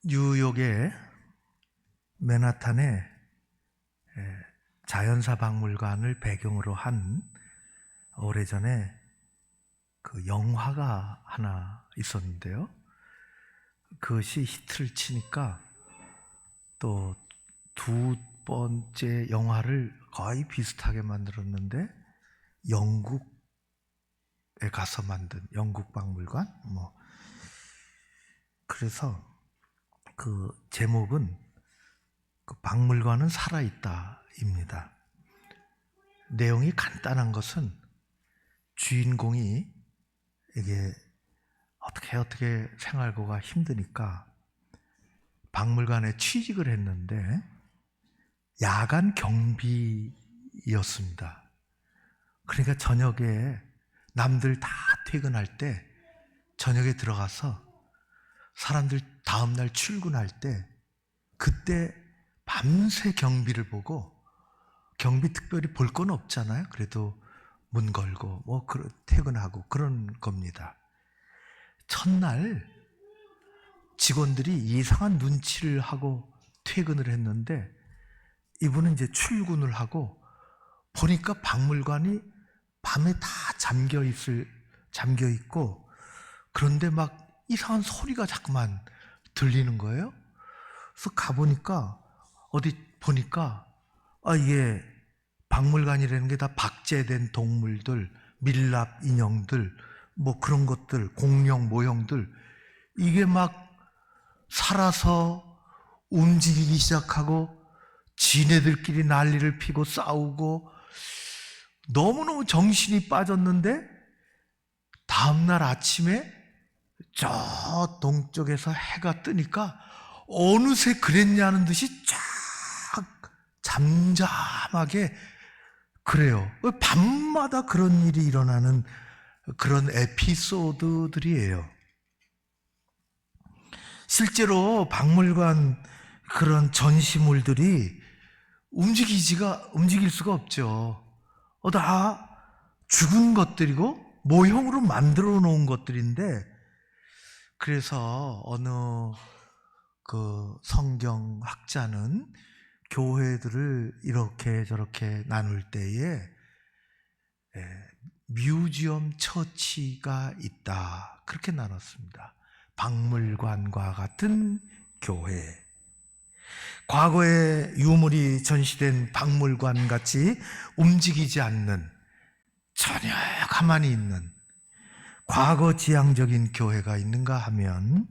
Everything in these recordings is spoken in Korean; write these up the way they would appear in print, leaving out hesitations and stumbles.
뉴욕의 맨하탄에 자연사 박물관을 배경으로 한 오래전에 그 영화가 하나 있었는데요. 그것이 히트를 치니까 또 두 번째 영화를 거의 비슷하게 만들었는데 영국에 가서 만든 영국 박물관 그래서 그 제목은 그 박물관은 살아있다입니다. 내용이 간단한 것은 주인공이 이게 어떻게 생활고가 힘드니까 박물관에 취직을 했는데 야간 경비였습니다. 그러니까 저녁에 남들 다 퇴근할 때 저녁에 들어가서 사람들 다음날 출근할 때 그때 밤새 경비를 보고, 경비 특별히 볼 건 없잖아요. 그래도 문 걸고 퇴근하고 그런 겁니다. 첫날 직원들이 이상한 눈치를 하고 퇴근을 했는데 이분은 이제 출근을 하고 보니까 박물관이 밤에 다 잠겨 있고, 그런데 막 이상한 소리가 자꾸만 들리는 거예요. 그래서 가보니까 어디 보니까 이게 박물관이라는 게 다 박제된 동물들, 밀랍 인형들, 그런 것들, 공룡 모형들, 이게 막 살아서 움직이기 시작하고 지네들끼리 난리를 피고 싸우고 너무너무 정신이 빠졌는데 다음날 아침에 저 동쪽에서 해가 뜨니까 어느새 그랬냐는 듯이 쫙 잠잠하게 그래요. 밤마다 그런 일이 일어나는 그런 에피소드들이에요. 실제로 박물관 그런 전시물들이 움직일 수가 없죠. 다 죽은 것들이고 모형으로 만들어 놓은 것들인데, 그래서 어느 그 성경학자는 교회들을 이렇게 저렇게 나눌 때에 뮤지엄 처치가 있다, 그렇게 나눴습니다. 박물관과 같은 교회, 과거에 유물이 전시된 박물관 같이 움직이지 않는, 전혀 가만히 있는 과거 지향적인 교회가 있는가 하면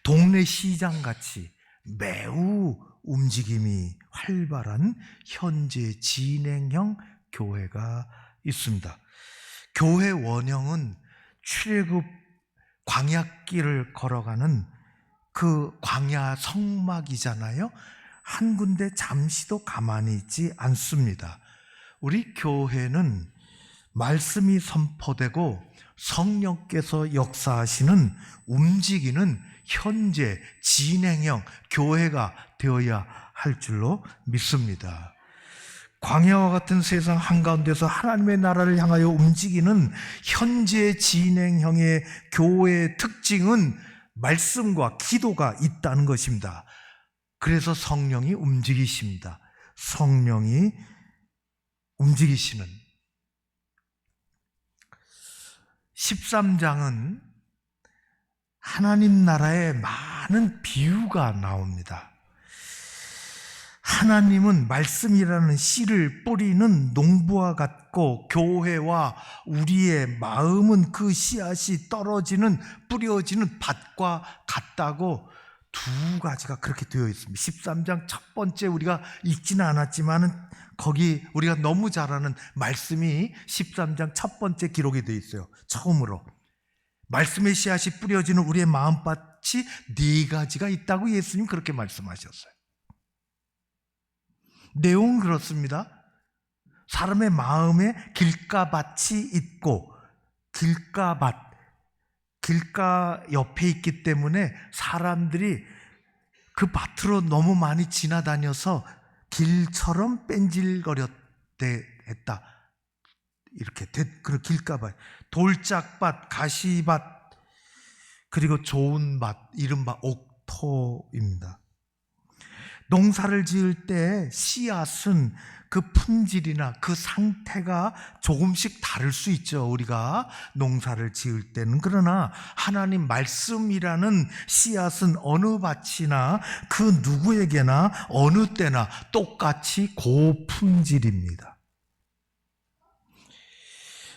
동네 시장같이 매우 움직임이 활발한 현재 진행형 교회가 있습니다. 교회 원형은 출애굽 광야길을 걸어가는 그 광야 성막이잖아요. 한 군데 잠시도 가만히 있지 않습니다. 우리 교회는 말씀이 선포되고 성령께서 역사하시는 움직이는 현재 진행형 교회가 되어야 할 줄로 믿습니다. 광야와 같은 세상 한가운데서 하나님의 나라를 향하여 움직이는 현재 진행형의 교회의 특징은 말씀과 기도가 있다는 것입니다. 그래서 성령이 움직이십니다. 성령이 움직이시는 13장은 하나님 나라의 많은 비유가 나옵니다. 하나님은 말씀이라는 씨를 뿌리는 농부와 같고, 교회와 우리의 마음은 그 씨앗이 뿌려지는 밭과 같다고 두 가지가 그렇게 되어 있습니다. 13장 첫 번째 우리가 읽지는 않았지만은 거기 우리가 너무 잘 아는 말씀이 13장 첫 번째 기록이 되어 있어요. 처음으로 말씀의 씨앗이 뿌려지는 우리의 마음밭이 네 가지가 있다고 예수님 그렇게 말씀하셨어요. 내용은 그렇습니다. 사람의 마음에 길가밭이 있고, 길가 옆에 있기 때문에 사람들이 그 밭으로 너무 많이 지나다녀서 길처럼 뺀질거렸다 했다. 이렇게 그 길가밭, 돌짝밭, 가시밭, 그리고 좋은 밭, 이른바 옥토, 토입니다. 농사를 지을 때 씨앗은 그 품질이나 그 상태가 조금씩 다를 수 있죠. 우리가 농사를 지을 때는. 그러나 하나님 말씀이라는 씨앗은 어느 밭이나 그 누구에게나 어느 때나 똑같이 고품질입니다.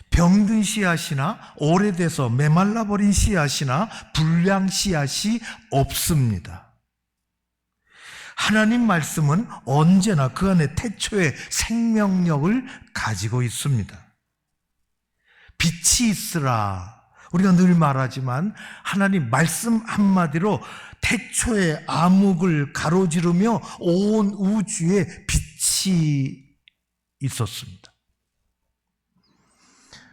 병든 씨앗이나 오래돼서 메말라버린 씨앗이나 불량 씨앗이 없습니다. 하나님 말씀은 언제나 그 안에 태초의 생명력을 가지고 있습니다. 빛이 있으라. 우리가 늘 말하지만 하나님 말씀 한마디로 태초의 암흑을 가로지르며 온 우주에 빛이 있었습니다.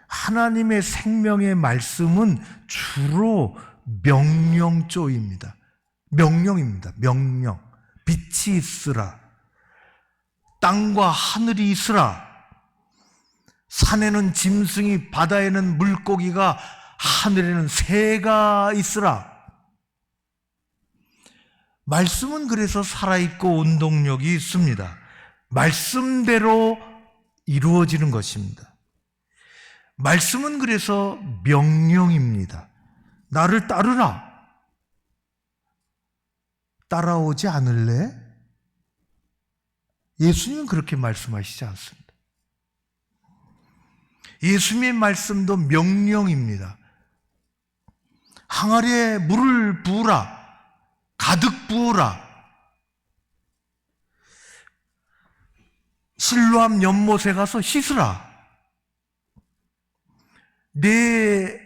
하나님의 생명의 말씀은 주로 명령조입니다. 명령입니다. 명령. 빛이 있으라. 땅과 하늘이 있으라. 산에는 짐승이, 바다에는 물고기가, 하늘에는 새가 있으라. 말씀은 그래서 살아있고 운동력이 있습니다. 말씀대로 이루어지는 것입니다. 말씀은 그래서 명령입니다. 나를 따르라. 따라오지 않을래? 예수님은 그렇게 말씀하시지 않습니다. 예수님의 말씀도 명령입니다. 항아리에 물을 부으라. 가득 부으라. 실로암 연못에 가서 씻으라. 내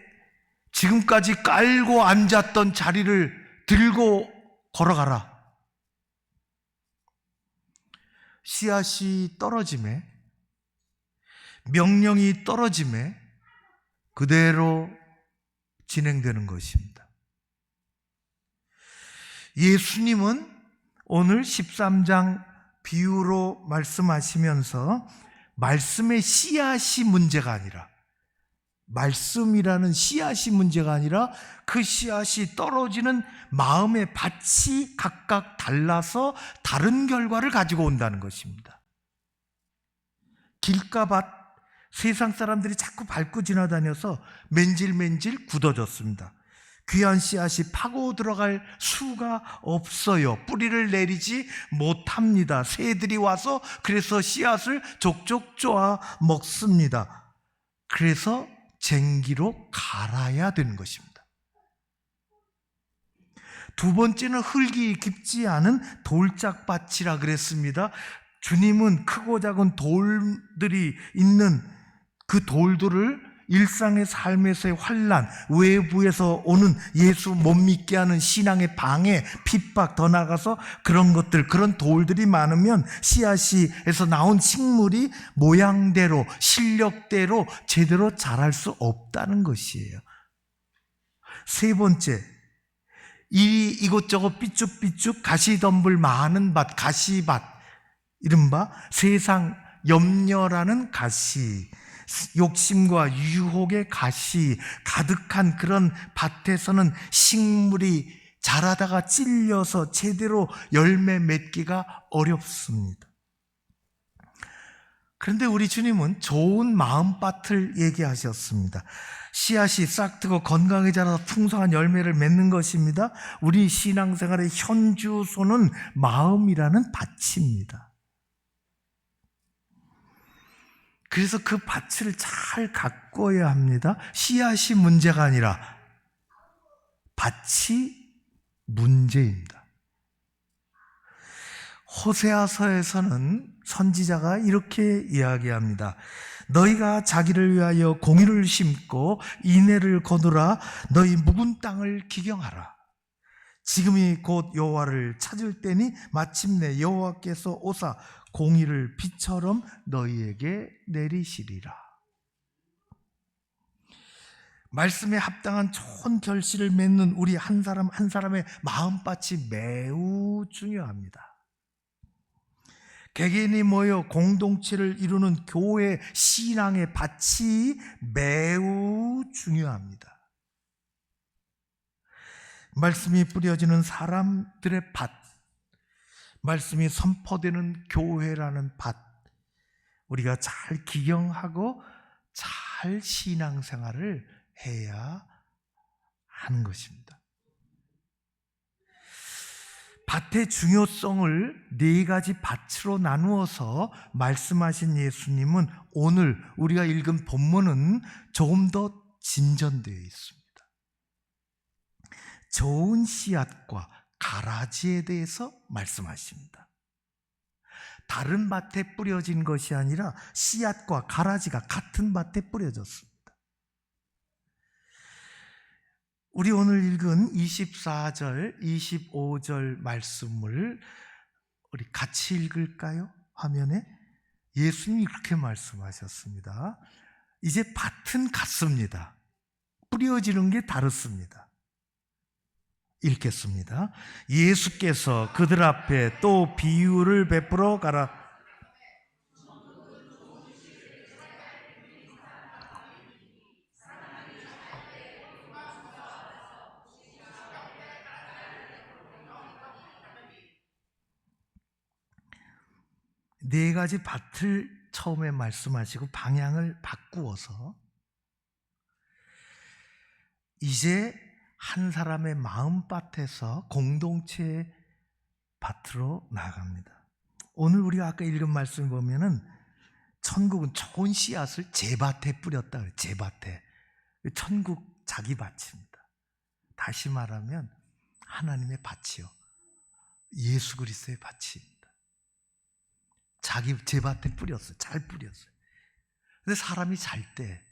지금까지 깔고 앉았던 자리를 들고 걸어가라. 씨앗이 떨어짐에, 명령이 떨어짐에 그대로 진행되는 것입니다. 예수님은 오늘 13장 비유로 말씀하시면서 말씀의 씨앗이 문제가 아니라, 말씀이라는 씨앗이 문제가 아니라 그 씨앗이 떨어지는 마음의 밭이 각각 달라서 다른 결과를 가지고 온다는 것입니다. 길가밭, 세상 사람들이 자꾸 밟고 지나다녀서 맨질맨질 굳어졌습니다. 귀한 씨앗이 파고 들어갈 수가 없어요. 뿌리를 내리지 못합니다. 새들이 와서 그래서 씨앗을 족족 쪼아 먹습니다. 그래서 쟁기로 갈아야 되는 것입니다. 두 번째는 흙이 깊지 않은 돌짝밭이라 그랬습니다. 주님은 크고 작은 돌들이 있는 그 돌들을 일상의 삶에서의 환난, 외부에서 오는 예수 못 믿게 하는 신앙의 방해, 핍박, 더 나아가서 그런 것들, 그런 돌들이 많으면 씨앗에서 나온 식물이 모양대로, 실력대로 제대로 자랄 수 없다는 것이에요. 세 번째, 이것저것 삐쭉삐쭉 가시덤불 많은 밭, 가시밭, 이른바 세상 염려라는 가시, 욕심과 유혹의 가시 가득한 그런 밭에서는 식물이 자라다가 찔려서 제대로 열매 맺기가 어렵습니다. 그런데 우리 주님은 좋은 마음밭을 얘기하셨습니다. 씨앗이 싹트고 건강하게 자라서 풍성한 열매를 맺는 것입니다. 우리 신앙생활의 현주소는 마음이라는 밭입니다. 그래서 그 밭을 잘 가꿔야 합니다. 씨앗이 문제가 아니라 밭이 문제입니다. 호세아서에서는 선지자가 이렇게 이야기합니다. 너희가 자기를 위하여 공의를 심고 인애를 거두라. 너희 묵은 땅을 기경하라. 지금이 곧 여호와를 찾을 때니 마침내 여호와께서 오사 공의를 비처럼 너희에게 내리시리라. 말씀에 합당한 좋은 결실을 맺는 우리 한 사람 한 사람의 마음밭이 매우 중요합니다. 개개인이 모여 공동체를 이루는 교회 신앙의 밭이 매우 중요합니다. 말씀이 뿌려지는 사람들의 밭, 말씀이 선포되는 교회라는 밭, 우리가 잘 기경하고 잘 신앙생활을 해야 하는 것입니다. 밭의 중요성을 네 가지 밭으로 나누어서 말씀하신 예수님은 오늘 우리가 읽은 본문은 조금 더 진전되어 있습니다. 좋은 씨앗과 가라지에 대해서 말씀하십니다. 다른 밭에 뿌려진 것이 아니라 씨앗과 가라지가 같은 밭에 뿌려졌습니다. 우리 오늘 읽은 24절, 25절 말씀을 우리 같이 읽을까요? 화면에 예수님이 그렇게 말씀하셨습니다. 이제 밭은 같습니다. 뿌려지는 게 다릅니다. 읽겠습니다. 예수께서 그들 앞에 또 비유를 베풀어 가라. 네 가지 밭을 처음에 말씀하시고 방향을 바꾸어서 이제 한 사람의 마음밭에서 공동체의 밭으로 나아갑니다. 오늘 우리가 아까 읽은 말씀 보면은 천국은 좋은 씨앗을 제 밭에 뿌렸다 그래요. 제 밭에. 천국 자기 밭입니다. 다시 말하면 하나님의 밭이요, 예수 그리스도의 밭입니다. 자기 제 밭에 뿌렸어요. 잘 뿌렸어요. 근데 사람이 잘 때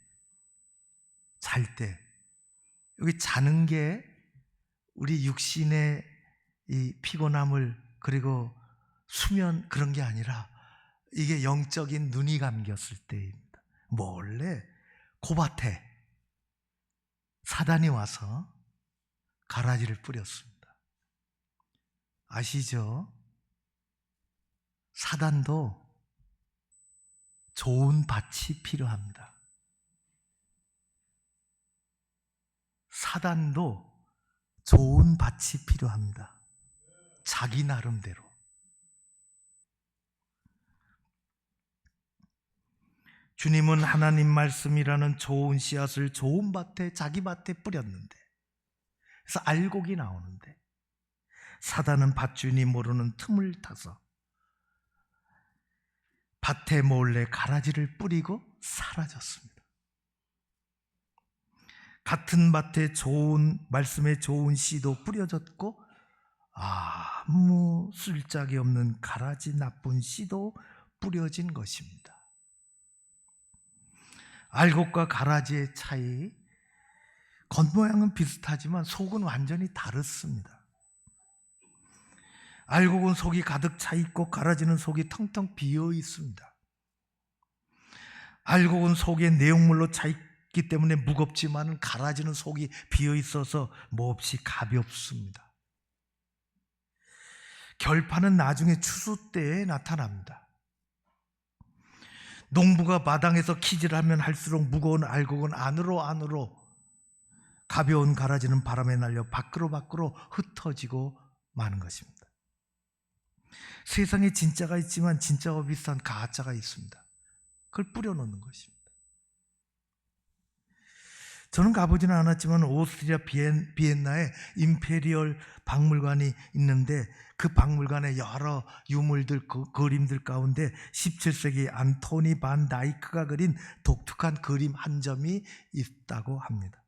여기 자는 게 우리 육신의 이 피곤함을, 그리고 수면, 그런 게 아니라 이게 영적인 눈이 감겼을 때입니다. 몰래 그 밭에 사단이 와서 가라지를 뿌렸습니다. 아시죠? 사단도 좋은 밭이 필요합니다. 사단도 좋은 밭이 필요합니다. 자기 나름대로. 주님은 하나님 말씀이라는 좋은 씨앗을 좋은 밭에, 자기 밭에 뿌렸는데, 그래서 알곡이 나오는데, 사단은 밭주인이 모르는 틈을 타서 밭에 몰래 가라지를 뿌리고 사라졌습니다. 같은 밭에 좋은 말씀의 좋은 씨도 뿌려졌고 아무 쓸짝이 없는 가라지 나쁜 씨도 뿌려진 것입니다. 알곡과 가라지의 차이, 겉모양은 비슷하지만 속은 완전히 다릅니다. 알곡은 속이 가득 차 있고 가라지는 속이 텅텅 비어 있습니다. 알곡은 속에 내용물로 차 있기 때문에 무겁지만 가라지는 속이 비어 있어서 몹시 가볍습니다. 결판은 나중에 추수 때에 나타납니다. 농부가 마당에서 키질하면 할수록 무거운 알곡은 안으로, 가벼운 가라지는 바람에 날려 밖으로 흩어지고 마는 것입니다. 세상에 진짜가 있지만 진짜와 비슷한 가짜가 있습니다. 그걸 뿌려놓는 것입니다. 저는 가보지는 않았지만 오스트리아 비엔나에 임페리얼 박물관이 있는데, 그 박물관에 여러 유물들, 그림들 가운데 17세기 안토니 반 다이크가 그린 독특한 그림 한 점이 있다고 합니다.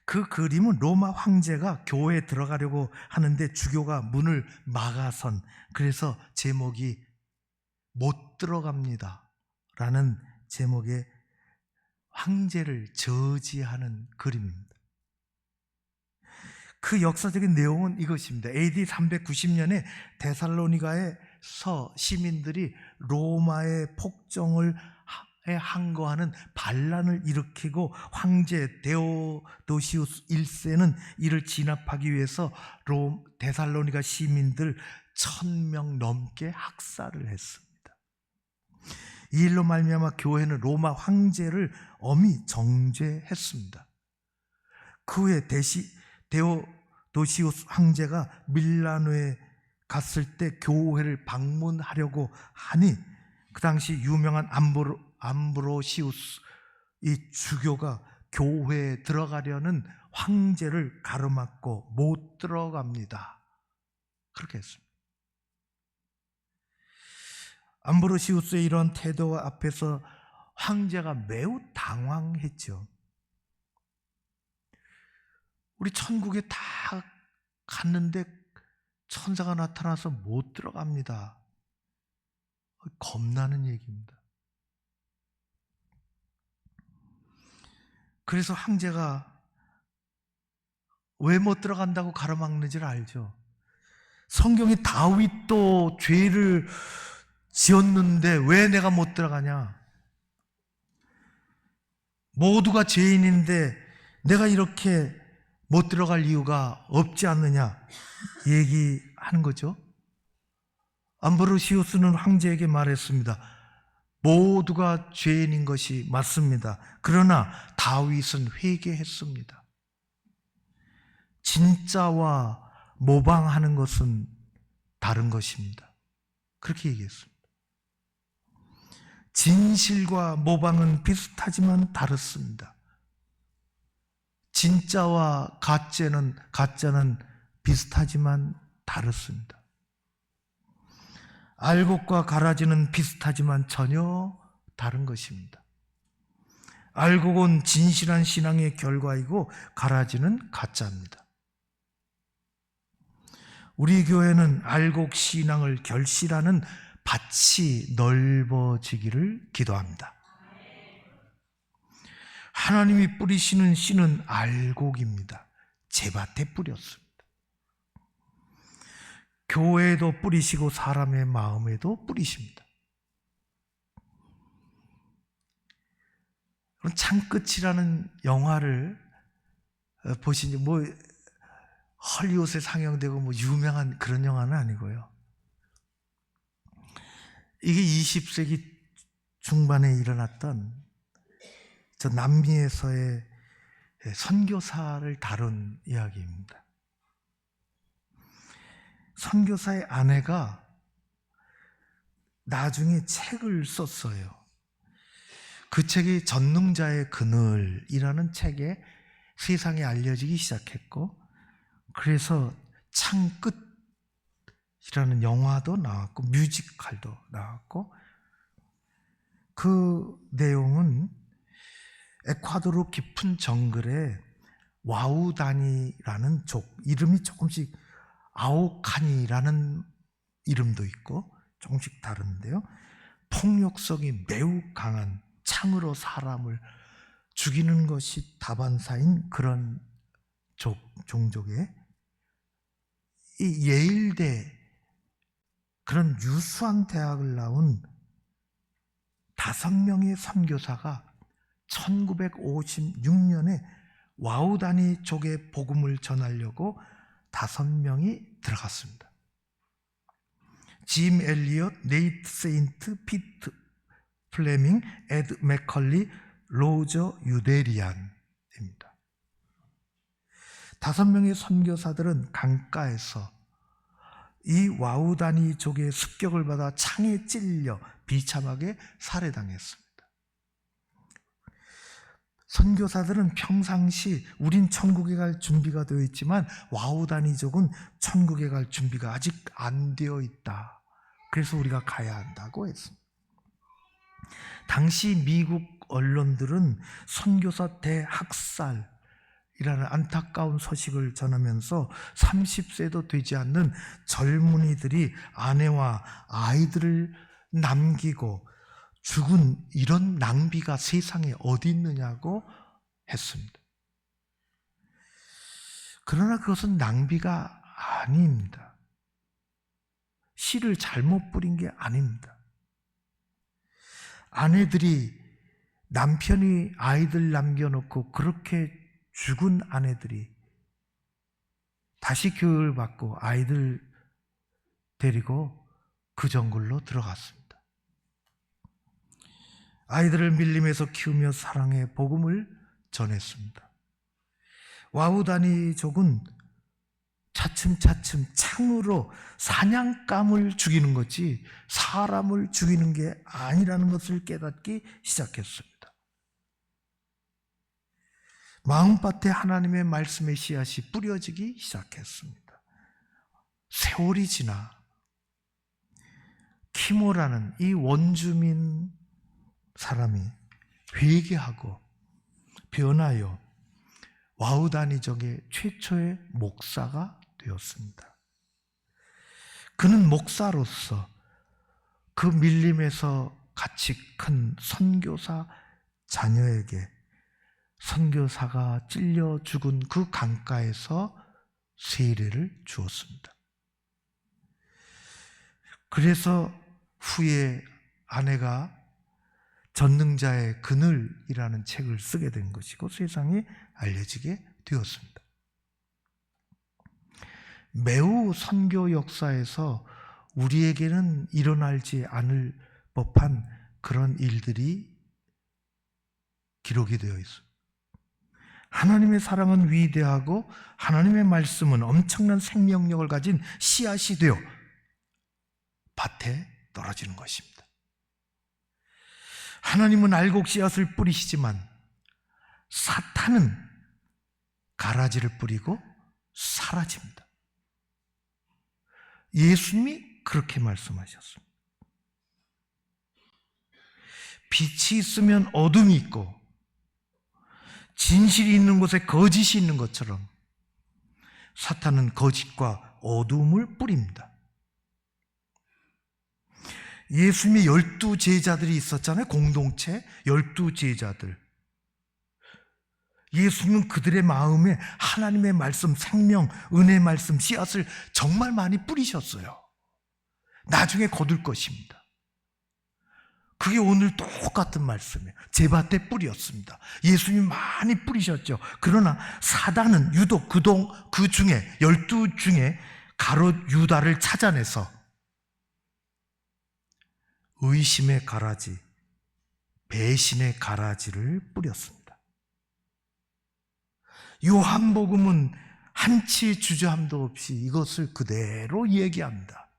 그 그림은 로마 황제가 교회에 들어가려고 하는데 주교가 문을 막아선, 그래서 제목이 못 들어갑니다 라는 제목의 황제를 저지하는 그림입니다. 그 역사적인 내용은 이것입니다. AD 390년에 데살로니가에서 시민들이 로마의 폭정을 항거하는 반란을 일으키고 황제 데오도시우스 1세는 이를 진압하기 위해서 데살로니가 시민들 1000명 넘게 학살을 했습니다. 이 일로 말미암아 교회는 로마 황제를 엄히 정죄했습니다. 그 후에 데오도시우스 황제가 밀라노에 갔을 때 교회를 방문하려고 하니 그 당시 유명한 암브로시우스 이 주교가 교회에 들어가려는 황제를 가로막고 못 들어갑니다. 그렇게 했습니다. 암브로시우스의 이런 태도 앞에서 황제가 매우 당황했죠. 우리 천국에 다 갔는데 천사가 나타나서 못 들어갑니다. 겁나는 얘기입니다. 그래서 황제가 왜 못 들어간다고 가로막는지를 알죠. 성경이 다윗도 죄를 지었는데 왜 내가 못 들어가냐? 모두가 죄인인데 내가 이렇게 못 들어갈 이유가 없지 않느냐 얘기하는 거죠. 암브로시우스는 황제에게 말했습니다. 모두가 죄인인 것이 맞습니다. 그러나 다윗은 회개했습니다. 진짜와 모방하는 것은 다른 것입니다. 그렇게 얘기했습니다. 진실과 모방은 비슷하지만 다릅니다. 진짜와 가짜는 비슷하지만 다릅니다. 알곡과 가라지는 비슷하지만 전혀 다른 것입니다. 알곡은 진실한 신앙의 결과이고 가라지는 가짜입니다. 우리 교회는 알곡 신앙을 결실하는 밭이 넓어지기를 기도합니다. 하나님이 뿌리시는 씨는 알곡입니다. 제 밭에 뿌렸습니다. 교회에도 뿌리시고 사람의 마음에도 뿌리십니다. 창끝이라는 영화를 보시니 헐리우드에 상영되고 유명한 그런 영화는 아니고요. 이게 20세기 중반에 일어났던 저 남미에서의 선교사를 다룬 이야기입니다. 선교사의 아내가 나중에 책을 썼어요. 그 책이 전능자의 그늘이라는 책에 세상에 알려지기 시작했고, 그래서 창끝이라는 영화도 나왔고 뮤지컬도 나왔고, 그 내용은 에콰도르 깊은 정글에 와우다니라는 족, 이름이 조금씩 아오카니라는 이름도 있고 조금씩 다른데요, 폭력성이 매우 강한, 창으로 사람을 죽이는 것이 다반사인 그런 종족의 이 예일대 그런 유수한 대학을 나온 5명의 선교사가 1956년에 와우다니 족의 복음을 전하려고 5명이 들어갔습니다. 짐 엘리엇, 네이트 세인트, 피트 플레밍, 에드 맥컬리, 로저 유데리안입니다. 5명의 선교사들은 강가에서 이 와우다니족의 습격을 받아 창에 찔려 비참하게 살해당했습니다. 선교사들은 평상시 우린 천국에 갈 준비가 되어 있지만 와우다니족은 천국에 갈 준비가 아직 안 되어 있다. 그래서 우리가 가야 한다고 했습니다. 당시 미국 언론들은 선교사 대학살이라는 안타까운 소식을 전하면서 30세도 되지 않는 젊은이들이 아내와 아이들을 남기고 죽은 이런 낭비가 세상에 어디 있느냐고 했습니다. 그러나 그것은 낭비가 아닙니다. 씨를 잘못 뿌린 게 아닙니다. 아내들이, 남편이 아이들 남겨놓고 그렇게 죽은 아내들이 다시 교육을 받고 아이들 데리고 그 정글로 들어갔습니다. 아이들을 밀림에서 키우며 사랑의 복음을 전했습니다. 와우다니족은 차츰차츰 창으로 사냥감을 죽이는 거지 사람을 죽이는 게 아니라는 것을 깨닫기 시작했습니다. 마음밭에 하나님의 말씀의 씨앗이 뿌려지기 시작했습니다. 세월이 지나 키모라는 이 원주민 사람이 회개하고 변하여 와우다니족의 최초의 목사가 되었습니다. 그는 목사로서 그 밀림에서 같이 큰 선교사 자녀에게 선교사가 찔려 죽은 그 강가에서 세례를 주었습니다. 그래서 후에 아내가 전능자의 그늘이라는 책을 쓰게 된 것이고 세상에 알려지게 되었습니다. 매우 선교 역사에서 우리에게는 일어나지 않을 법한 그런 일들이 기록이 되어 있습니다. 하나님의 사랑은 위대하고 하나님의 말씀은 엄청난 생명력을 가진 씨앗이 되어 밭에 떨어지는 것입니다. 하나님은 알곡 씨앗을 뿌리시지만 사탄은 가라지를 뿌리고 사라집니다. 예수님이 그렇게 말씀하셨습니다. 빛이 있으면 어둠이 있고 진실이 있는 곳에 거짓이 있는 것처럼 사탄은 거짓과 어둠을 뿌립니다. 예수님의 12제자들이 있었잖아요. 공동체 12제자들. 예수님은 그들의 마음에 하나님의 말씀, 생명, 은혜의 말씀, 씨앗을 정말 많이 뿌리셨어요. 나중에 거둘 것입니다. 그게 오늘 똑같은 말씀이에요. 제 밭에 뿌렸습니다. 예수님이 많이 뿌리셨죠. 그러나 사단은 유독 그 중에 12 중에 가롯 유다를 찾아내서 의심의 가라지, 배신의 가라지를 뿌렸습니다. 요한복음은 한치의 주저함도 없이 이것을 그대로 얘기합니다.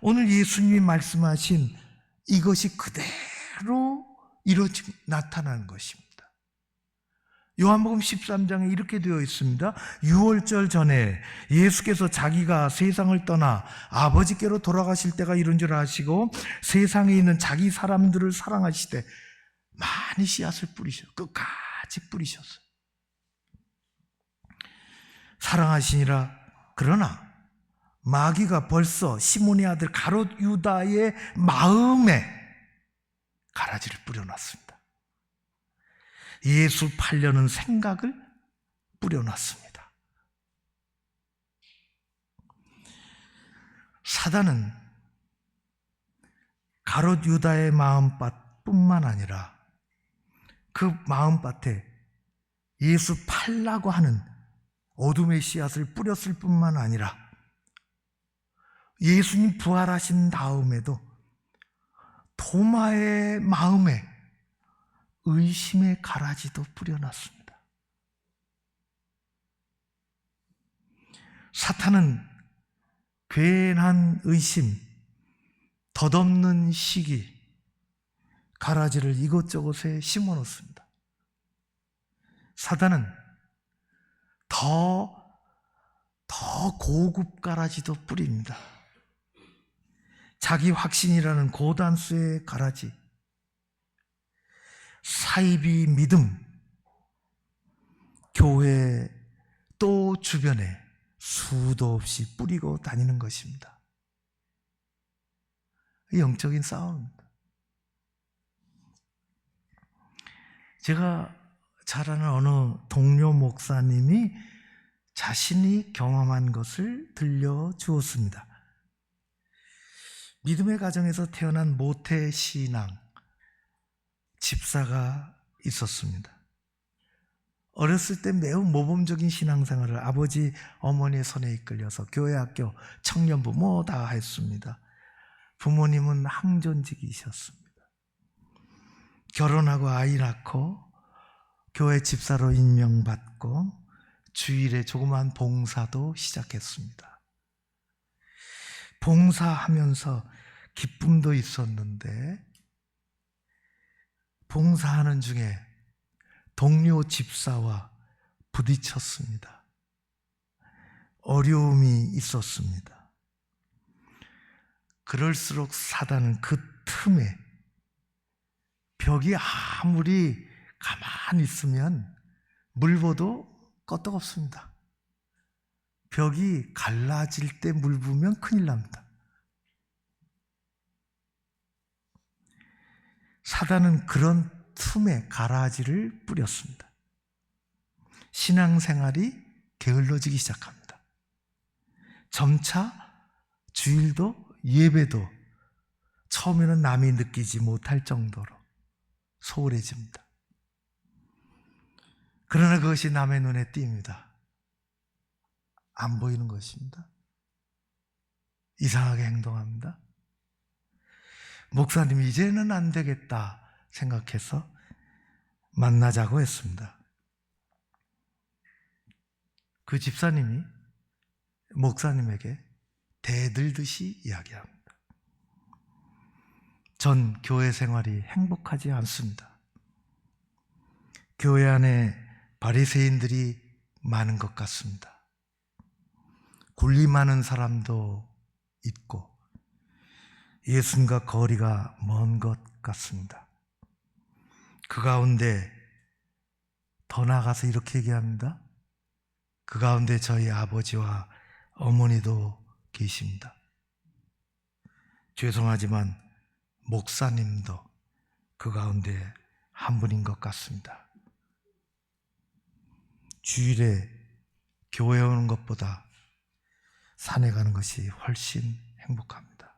오늘 예수님이 말씀하신 이것이 그대로 나타나는 것입니다. 요한복음 13장에 이렇게 되어 있습니다. 유월절 전에 예수께서 자기가 세상을 떠나 아버지께로 돌아가실 때가 이른 줄 아시고 세상에 있는 자기 사람들을 사랑하시되 많이 씨앗을 뿌리셨어요. 끝까지 뿌리셨어요. 사랑하시니라. 그러나 마귀가 벌써 시몬의 아들 가롯 유다의 마음에 가라지를 뿌려놨습니다. 예수 팔려는 생각을 뿌려놨습니다. 사단은 가롯 유다의 마음밭뿐만 아니라 그 마음밭에 예수 팔라고 하는 어둠의 씨앗을 뿌렸을 뿐만 아니라 예수님 부활하신 다음에도 도마의 마음에 의심의 가라지도 뿌려놨습니다. 사탄은 괜한 의심, 덧없는 시기, 가라지를 이곳저곳에 심어놓습니다. 사단은 더 고급 가라지도 뿌립니다. 자기 확신이라는 고단수의 가라지, 사이비 믿음, 교회 또 주변에 수도 없이 뿌리고 다니는 것입니다. 영적인 싸움입니다. 제가 잘 아는 어느 동료 목사님이 자신이 경험한 것을 들려주었습니다. 믿음의 가정에서 태어난 모태신앙 집사가 있었습니다. 어렸을 때 매우 모범적인 신앙생활을 아버지, 어머니의 손에 이끌려서 교회, 학교, 청년부 뭐 다 했습니다. 부모님은 항존직이셨습니다. 결혼하고 아이 낳고 교회 집사로 임명받고 주일에 조그만 봉사도 시작했습니다. 봉사하면서 기쁨도 있었는데 봉사하는 중에 동료 집사와 부딪혔습니다. 어려움이 있었습니다. 그럴수록 사단은 그 틈에 벽이 아무리 가만히 있으면 물보도 끄떡없습니다. 벽이 갈라질 때 물 부으면 큰일 납니다. 사단은 그런 틈에 가라지를 뿌렸습니다. 신앙생활이 게을러지기 시작합니다. 점차 주일도 예배도 처음에는 남이 느끼지 못할 정도로 소홀해집니다. 그러나 그것이 남의 눈에 띕니다. 안 보이는 것입니다. 이상하게 행동합니다. 목사님이 이제는 안 되겠다 생각해서 만나자고 했습니다. 그 집사님이 목사님에게 대들듯이 이야기합니다. 전 교회 생활이 행복하지 않습니다. 교회 안에 바리새인들이 많은 것 같습니다. 군림하는 사람도 있고 예수님과 거리가 먼 것 같습니다. 그 가운데 더 나아가서 이렇게 얘기합니다. 그 가운데 저희 아버지와 어머니도 계십니다. 죄송하지만 목사님도 그 가운데 한 분인 것 같습니다. 주일에 교회 오는 것보다 산에 가는 것이 훨씬 행복합니다.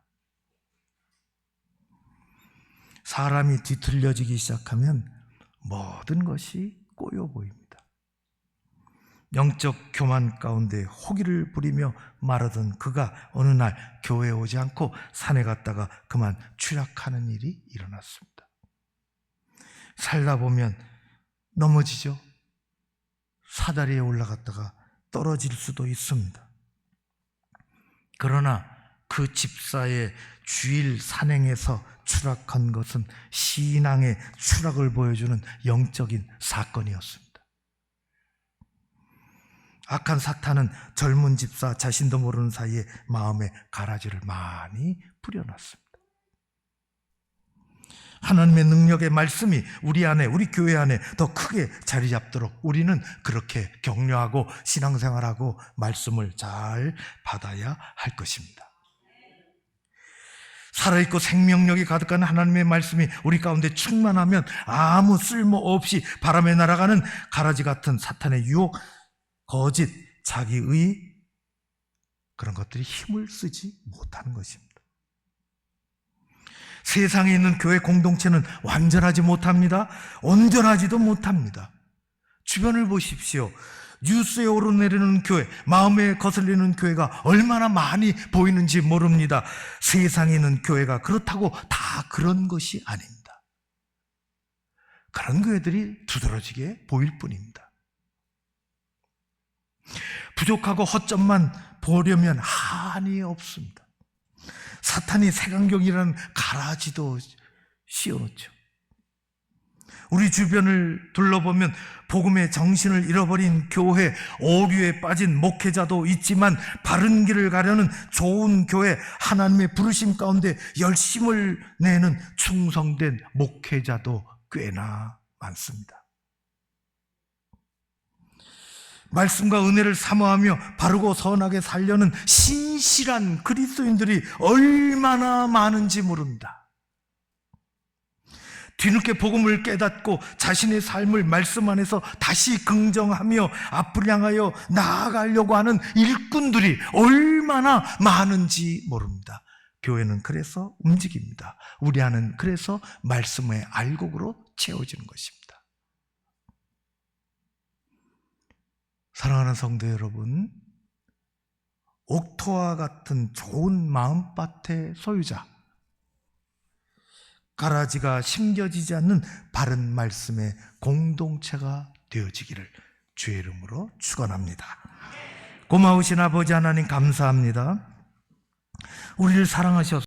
사람이 뒤틀려지기 시작하면 모든 것이 꼬여 보입니다. 영적 교만 가운데 호기를 부리며 마르던 그가 어느 날 교회에 오지 않고 산에 갔다가 그만 추락하는 일이 일어났습니다. 살다 보면 넘어지죠. 사다리에 올라갔다가 떨어질 수도 있습니다. 그러나 그 집사의 주일 산행에서 추락한 것은 신앙의 추락을 보여주는 영적인 사건이었습니다. 악한 사탄은 젊은 집사 자신도 모르는 사이에 마음에 가라지를 많이 뿌려놨습니다. 하나님의 능력의 말씀이 우리 안에, 우리 교회 안에 더 크게 자리 잡도록 우리는 그렇게 격려하고 신앙생활하고 말씀을 잘 받아야 할 것입니다. 살아있고 생명력이 가득한 하나님의 말씀이 우리 가운데 충만하면 아무 쓸모없이 바람에 날아가는 가라지 같은 사탄의 유혹, 거짓, 자기의 그런 것들이 힘을 쓰지 못하는 것입니다. 세상에 있는 교회 공동체는 완전하지 못합니다. 온전하지도 못합니다. 주변을 보십시오. 뉴스에 오르내리는 교회, 마음에 거슬리는 교회가 얼마나 많이 보이는지 모릅니다. 세상에 있는 교회가 그렇다고 다 그런 것이 아닙니다. 그런 교회들이 두드러지게 보일 뿐입니다. 부족하고 허점만 보려면 한이 없습니다. 사탄이 색안경이라는 가라지도 씌워놓죠. 우리 주변을 둘러보면 복음의 정신을 잃어버린 교회, 오류에 빠진 목회자도 있지만 바른 길을 가려는 좋은 교회, 하나님의 부르심 가운데 열심을 내는 충성된 목회자도 꽤나 많습니다. 말씀과 은혜를 사모하며 바르고 선하게 살려는 신실한 그리스도인들이 얼마나 많은지 모릅니다. 뒤늦게 복음을 깨닫고 자신의 삶을 말씀 안에서 다시 긍정하며 앞을 향하여 나아가려고 하는 일꾼들이 얼마나 많은지 모릅니다. 교회는 그래서 움직입니다. 우리 안은 그래서 말씀의 알곡으로 채워지는 것입니다. 사랑하는 성도 여러분, 옥토와 같은 좋은 마음밭의 소유자, 가라지가 심겨지지 않는 바른 말씀의 공동체가 되어지기를 주의 이름으로 축원합니다. 고마우신 아버지 하나님 감사합니다. 우리를 사랑하셔서